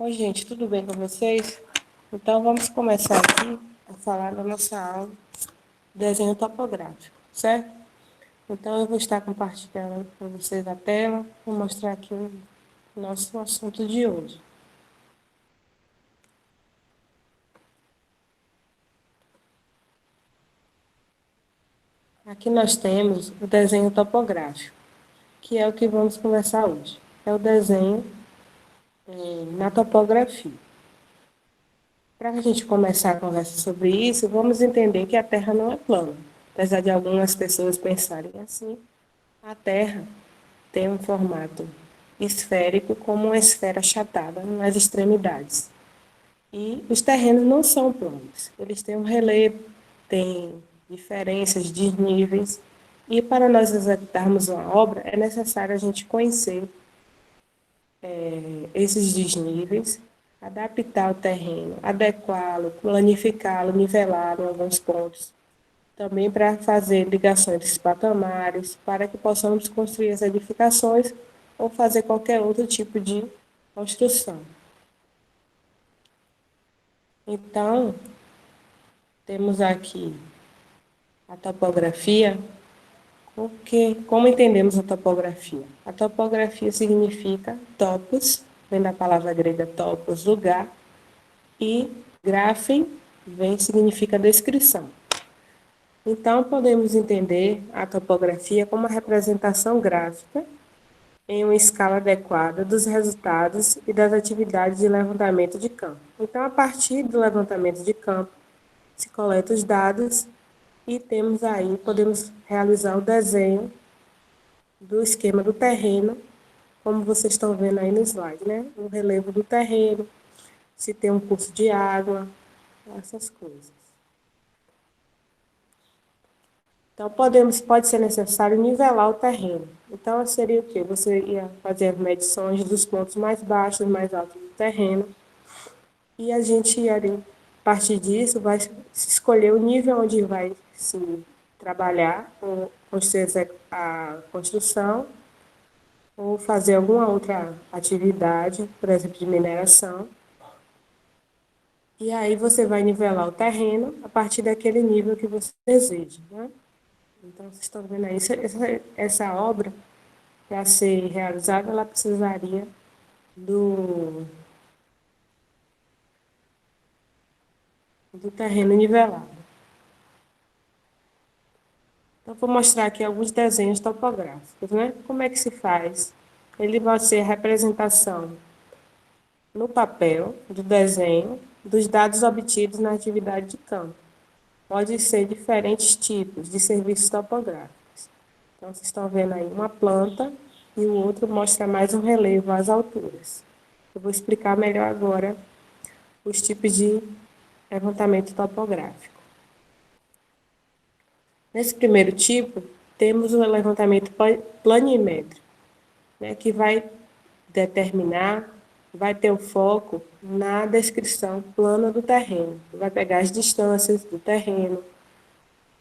Oi, gente, tudo bem com vocês? Então, vamos começar aqui a falar da nossa aula de desenho topográfico, certo? Então, eu vou estar compartilhando com vocês a tela, vou mostrar aqui o nosso assunto de hoje. Aqui nós temos o desenho topográfico, que é o que vamos conversar hoje. É o desenho na topografia. Para a gente começar a conversa sobre isso, vamos entender que a Terra não é plana. Apesar de algumas pessoas pensarem assim, a Terra tem um formato esférico como uma esfera achatada nas extremidades. E os terrenos não são planos, eles têm um relevo, têm diferenças de níveis. E para nós executarmos uma obra, é necessário a gente conhecer esses desníveis, adaptar o terreno, adequá-lo, planificá-lo, nivelá-lo em alguns pontos. Também para fazer ligações dos patamares, para que possamos construir as edificações ou fazer qualquer outro tipo de construção. Então, temos aqui a topografia. Como entendemos a topografia? A topografia significa topos, vem da palavra grega topos, lugar, e graphem significa descrição. Então, podemos entender a topografia como uma representação gráfica em uma escala adequada dos resultados e das atividades de levantamento de campo. Então, a partir do levantamento de campo, se coleta os dados e temos aí, podemos realizar o desenho do esquema do terreno, como vocês estão vendo aí no slide, né? O relevo do terreno, se tem um curso de água, essas coisas. Então, pode ser necessário nivelar o terreno. Então, seria o quê? Você ia fazer as medições dos pontos mais baixos, mais altos do terreno, e a gente, a partir disso, vai escolher o nível onde vai se trabalhar, ou construir a construção, ou fazer alguma outra atividade, por exemplo, de mineração. E aí você vai nivelar o terreno a partir daquele nível que você deseja, né? Então, vocês estão vendo aí, essa obra, para ser realizada, ela precisaria do terreno nivelado. Então, vou mostrar aqui alguns desenhos topográficos, né? Como é que se faz? Ele vai ser a representação no papel do desenho dos dados obtidos na atividade de campo. Pode ser diferentes tipos de serviços topográficos. Então, vocês estão vendo aí uma planta e o outro mostra mais um relevo às alturas. Eu vou explicar melhor agora os tipos de levantamento topográfico. Nesse primeiro tipo, temos o levantamento planimétrico, né, que vai determinar, vai ter o foco na descrição plana do terreno. Vai pegar as distâncias do terreno,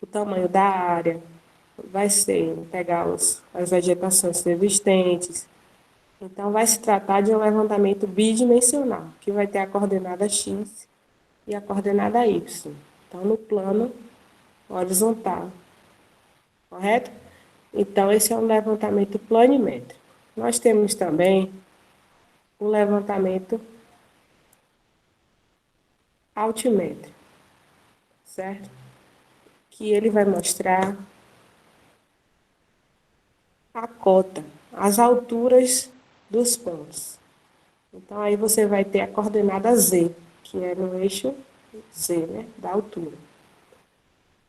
o tamanho da área, vai ser pegar as vegetações existentes. Então, vai se tratar de um levantamento bidimensional, que vai ter a coordenada x e a coordenada y. Então, no plano horizontal, correto? Então, esse é um levantamento planimétrico. Nós temos também o levantamento altimétrico, certo? Que ele vai mostrar a cota, as alturas dos pontos. Então, aí você vai ter a coordenada z, que é no eixo z, né, da altura.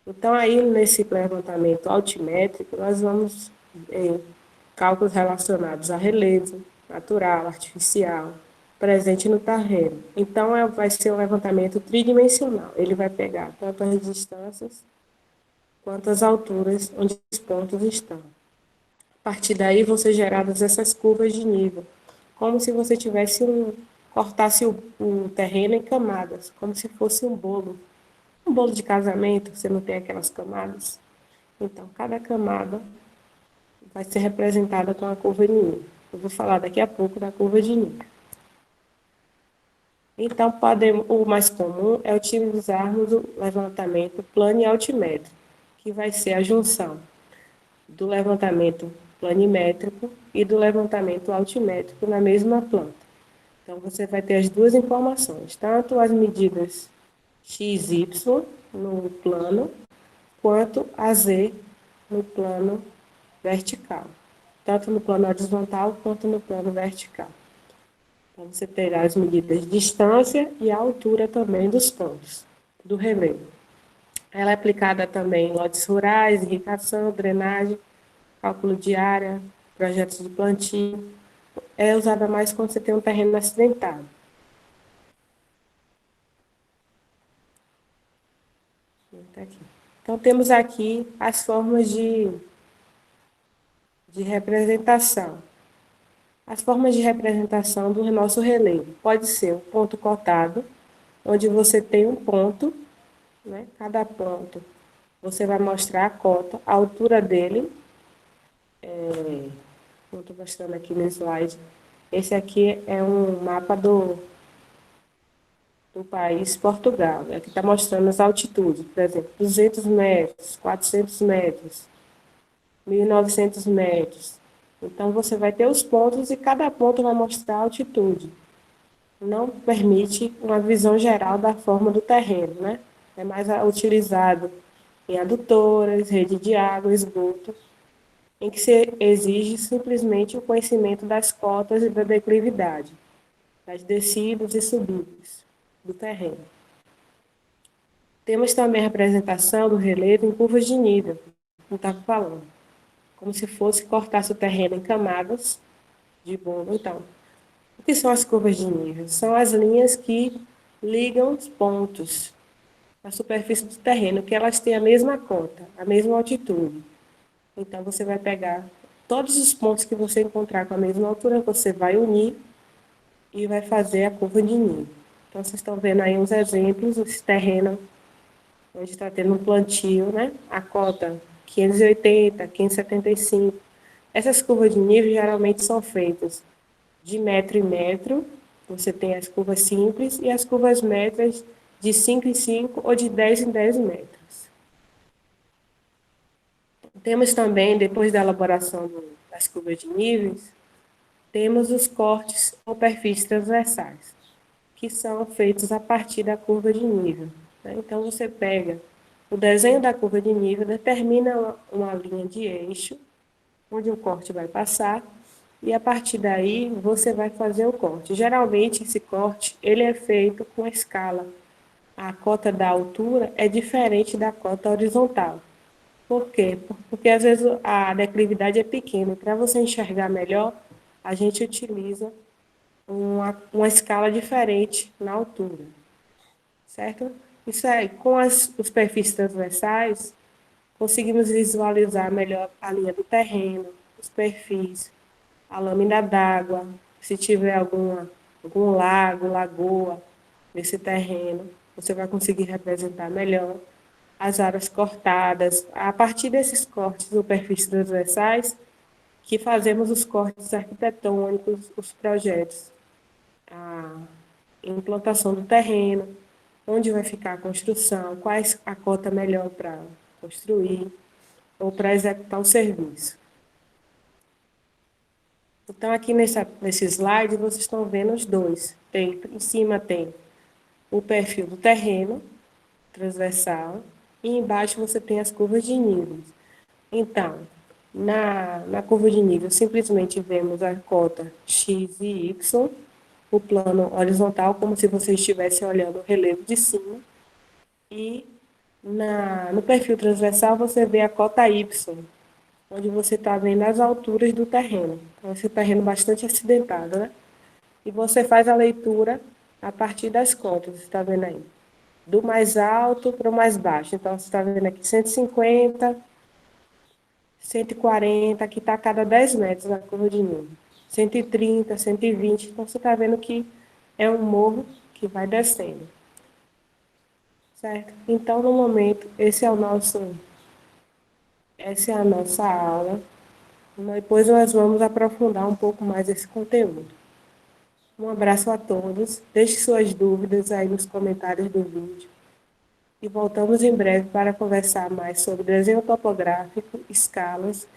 Então, aí nesse levantamento altimétrico, nós vamos em cálculos relacionados a relevo natural, artificial, presente no terreno. Então, vai ser um levantamento tridimensional. Ele vai pegar tanto as distâncias quanto as alturas onde os pontos estão. A partir daí vão ser geradas essas curvas de nível, como se você cortasse o terreno em camadas, como se fosse um bolo. Um bolo de casamento, você não tem aquelas camadas? Então, cada camada vai ser representada com a curva de nível. Eu vou falar daqui a pouco da curva de nível. Então, o mais comum é utilizarmos o levantamento plano e altimétrico, que vai ser a junção do levantamento planimétrico e do levantamento altimétrico na mesma planta. Então, você vai ter as duas informações, tanto as medidas x, y no plano, quanto a z no plano vertical, tanto no plano horizontal quanto no plano vertical. Então, você terá as medidas de distância e a altura também dos pontos do relevo. Ela é aplicada também em lotes rurais, irrigação, drenagem, cálculo de área, projetos de plantio. É usada mais quando você tem um terreno acidentado. Então, temos aqui as formas de representação. As formas de representação do nosso relevo. Pode ser o ponto cotado, onde você tem um ponto, né? Cada ponto você vai mostrar a cota, a altura dele. Eu estou mostrando aqui no slide. Esse aqui é um mapa do país Portugal. Aqui está mostrando as altitudes, por exemplo, 200 metros, 400 metros, 1.900 metros. Então, você vai ter os pontos e cada ponto vai mostrar a altitude. Não permite uma visão geral da forma do terreno, né? É mais utilizado em adutoras, rede de água, esgoto, em que se exige simplesmente o conhecimento das cotas e da declividade, das descidas e subidas do terreno. Temos também a representação do relevo em curvas de nível, como estava falando, como se fosse cortasse o terreno em camadas de bolo. Então, o que são as curvas de nível? São as linhas que ligam os pontos na superfície do terreno, que elas têm a mesma cota, a mesma altitude. Então, você vai pegar todos os pontos que você encontrar com a mesma altura, você vai unir e vai fazer a curva de nível. Então, vocês estão vendo aí uns exemplos, esse terreno onde está tendo um plantio, né? A cota 580, 575. Essas curvas de nível geralmente são feitas de metro em metro. Você tem as curvas simples e as curvas métrias de 5 em 5 ou de 10 em 10 metros. Temos também, depois da elaboração das curvas de níveis, temos os cortes ou perfis transversais, que são feitos a partir da curva de nível, né? Então, você pega o desenho da curva de nível, determina uma linha de eixo, onde o corte vai passar, e a partir daí você vai fazer o corte. Geralmente, esse corte ele é feito com escala. A cota da altura é diferente da cota horizontal. Por quê? Porque às vezes a declividade é pequena. Para você enxergar melhor, a gente utiliza uma escala diferente na altura, certo? Isso aí, com os perfis transversais, conseguimos visualizar melhor a linha do terreno, os perfis, a lâmina d'água, se tiver algum lago, lagoa nesse terreno, você vai conseguir representar melhor as áreas cortadas. A partir desses cortes ou perfis transversais, que fazemos os cortes arquitetônicos, os projetos, a implantação do terreno, onde vai ficar a construção, quais a cota melhor para construir ou para executar o serviço. Então, aqui nesse slide, vocês estão vendo os dois. Em cima tem o perfil do terreno, transversal, e embaixo você tem as curvas de níveis. Então, na curva de nível, simplesmente vemos a cota X e Y, o plano horizontal, como se você estivesse olhando o relevo de cima, e no perfil transversal você vê a cota Y, onde você está vendo as alturas do terreno. Então, esse terreno bastante acidentado, né? E você faz a leitura a partir das cotas, você está vendo aí, do mais alto para o mais baixo. Então, você está vendo aqui 150, 140, aqui está a cada 10 metros na curva de nível. 130, 120, então você está vendo que é um morro que vai descendo. Certo? Então, no momento, essa é a nossa aula. Depois nós vamos aprofundar um pouco mais esse conteúdo. Um abraço a todos. Deixe suas dúvidas aí nos comentários do vídeo. E voltamos em breve para conversar mais sobre desenho topográfico, escalas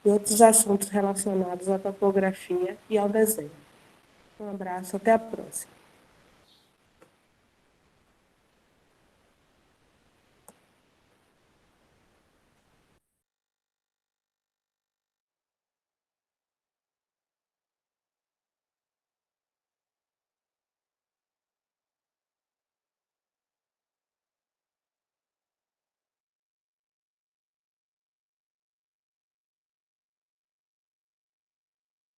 e outros assuntos relacionados à topografia e ao desenho. Um abraço, até a próxima.